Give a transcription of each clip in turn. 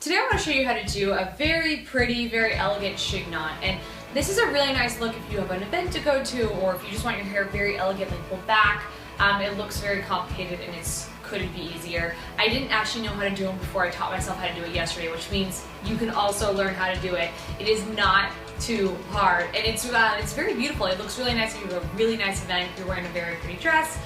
Today I want to show you how to do a very pretty, very elegant chignon. And this is a really nice look if you have an event to go to, or if you just want your hair very elegantly pulled back. It looks very complicated and it couldn't be easier. I didn't actually know how to do them before I taught myself how to do it yesterday, which means you can also learn how to do it. It is not too hard, and it's very beautiful. It looks really nice if you have a really nice event, if you're wearing a very pretty dress.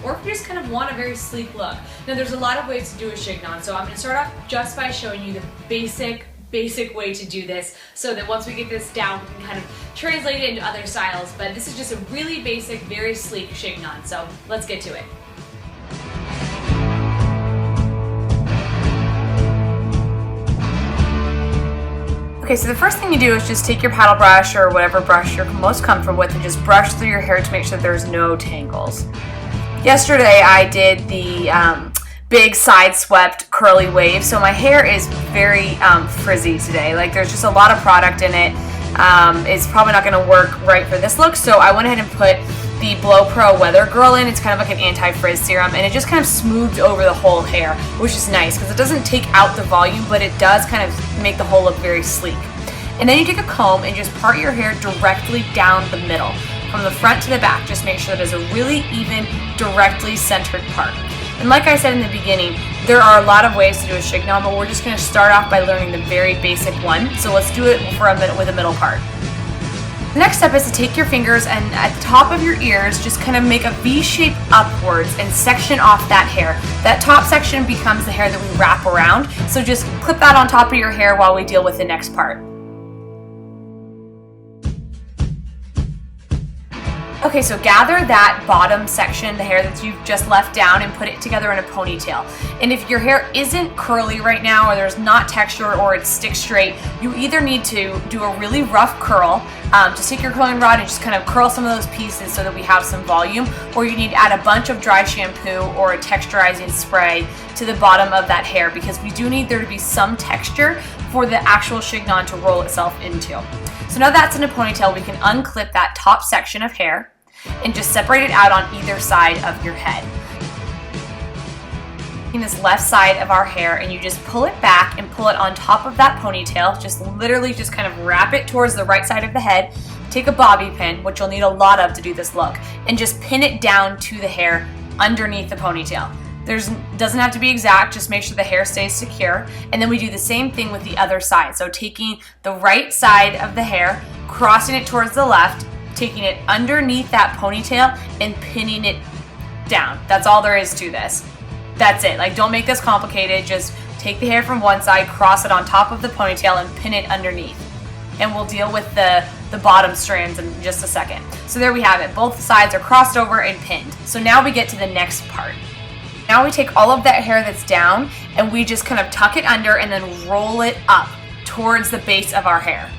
Or if you just kind of want a very sleek look. Now there's a lot of ways to do a chignon, so I'm going to start off just by showing you the basic way to do this, so that once we get this down we can kind of translate it into other styles. But this is just a really basic, very sleek chignon, so let's get to it. Okay, so the first thing you do is just take your paddle brush or whatever brush you're most comfortable with and just brush through your hair to make sure there's no tangles. Yesterday I did the big side swept curly wave, so my hair is very frizzy today. Like, there's just a lot of product in it. It's probably not going to work right for this look, so I went ahead and put the Blow Pro Weather Girl in. It's kind of like an anti-frizz serum, and it just kind of smoothed over the whole hair, which is nice because it doesn't take out the volume, but it does kind of make the whole look very sleek. And then you take a comb and just part your hair directly down the middle, from the front to the back. Just make sure that it's a really even, directly centered part. And like I said in the beginning, there are a lot of ways to do a chignon, but we're just going to start off by learning the very basic one. So let's do it for a minute with a middle part. The next step is to take your fingers and at the top of your ears, just kind of make a V shape upwards and section off that hair. That top section becomes the hair that we wrap around. So just clip that on top of your hair while we deal with the next part. Okay, so gather that bottom section, the hair that you've just left down, and put it together in a ponytail. And if your hair isn't curly right now, or there's not texture, or it sticks straight, you either need to do a really rough curl, just take your curling rod and just kind of curl some of those pieces so that we have some volume, or you need to add a bunch of dry shampoo or a texturizing spray to the bottom of that hair, because we do need there to be some texture for the actual chignon to roll itself into. So now that's in a ponytail, we can unclip that top section of hair and just separate it out on either side of your head. Taking this left side of our hair, and you just pull it back and pull it on top of that ponytail. Just literally just kind of wrap it towards the right side of the head. Take a bobby pin, which you'll need a lot of to do this look, and just pin it down to the hair underneath the ponytail. Doesn't have to be exact, just make sure the hair stays secure. And then we do the same thing with the other side. So taking the right side of the hair, crossing it towards the left, taking it underneath that ponytail and pinning it down. That's all there is to this. That's it. Like, don't make this complicated. Just take the hair from one side, cross it on top of the ponytail, and pin it underneath. And we'll deal with the bottom strands in just a second. So there we have it. Both sides are crossed over and pinned. So now we get to the next part. Now we take all of that hair that's down and we just kind of tuck it under and then roll it up towards the base of our hair.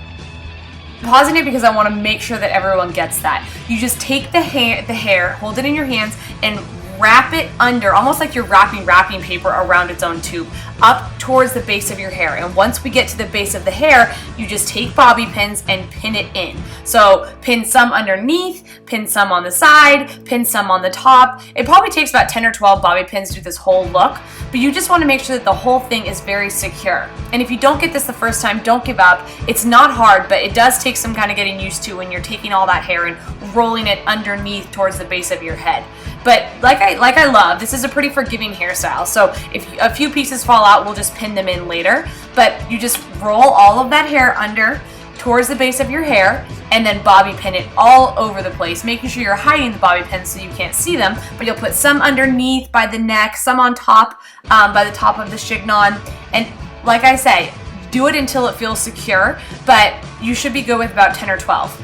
I'm pausing it because I want to make sure that everyone gets that. You just take the hair, hold it in your hands, and wrap it under, almost like you're wrapping paper around its own tube, up towards the base of your hair. And once we get to the base of the hair, you just take bobby pins and pin it in. So pin some underneath, pin some on the side, pin some on the top. It probably takes about 10 or 12 bobby pins to do this whole look, but you just want to make sure that the whole thing is very secure. And if you don't get this the first time, don't give up. It's not hard, but it does take some kind of getting used to when you're taking all that hair and rolling it underneath towards the base of your head. But like I love, this is a pretty forgiving hairstyle. So if a few pieces fall out, we'll just pin them in later. But you just roll all of that hair under towards the base of your hair and then bobby pin it all over the place, making sure you're hiding the bobby pins so you can't see them. But you'll put some underneath by the neck, some on top by the top of the chignon. And like I say, do it until it feels secure, but you should be good with about 10 or 12.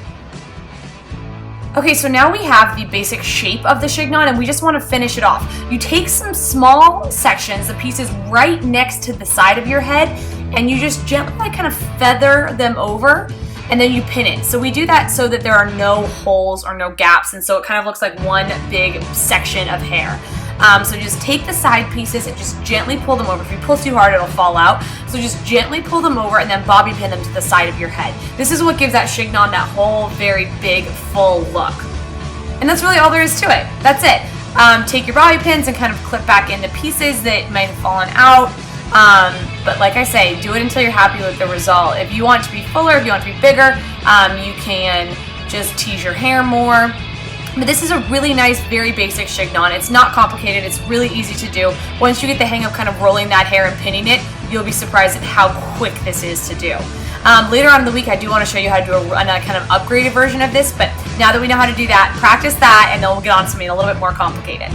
Okay, so now we have the basic shape of the chignon and we just want to finish it off. You take some small sections, the pieces right next to the side of your head, and you just gently kind of feather them over, and then you pin it. So we do that so that there are no holes or no gaps, and so it kind of looks like one big section of hair. So just take the side pieces and just gently pull them over. If you pull too hard, it'll fall out. So just gently pull them over and then bobby pin them to the side of your head. This is what gives that chignon that whole very big, full look. And that's really all there is to it. That's it. Take your bobby pins and kind of clip back into pieces that might have fallen out. But like I say, do it until you're happy with the result. If you want it to be fuller, if you want it to be bigger, you can just tease your hair more. But this is a really nice, very basic chignon. It's not complicated. It's really easy to do. Once you get the hang of kind of rolling that hair and pinning it, you'll be surprised at how quick this is to do. Later on in the week, I do want to show you how to do a kind of upgraded version of this, but now that we know how to do that, practice that, and then we'll get on to something a little bit more complicated.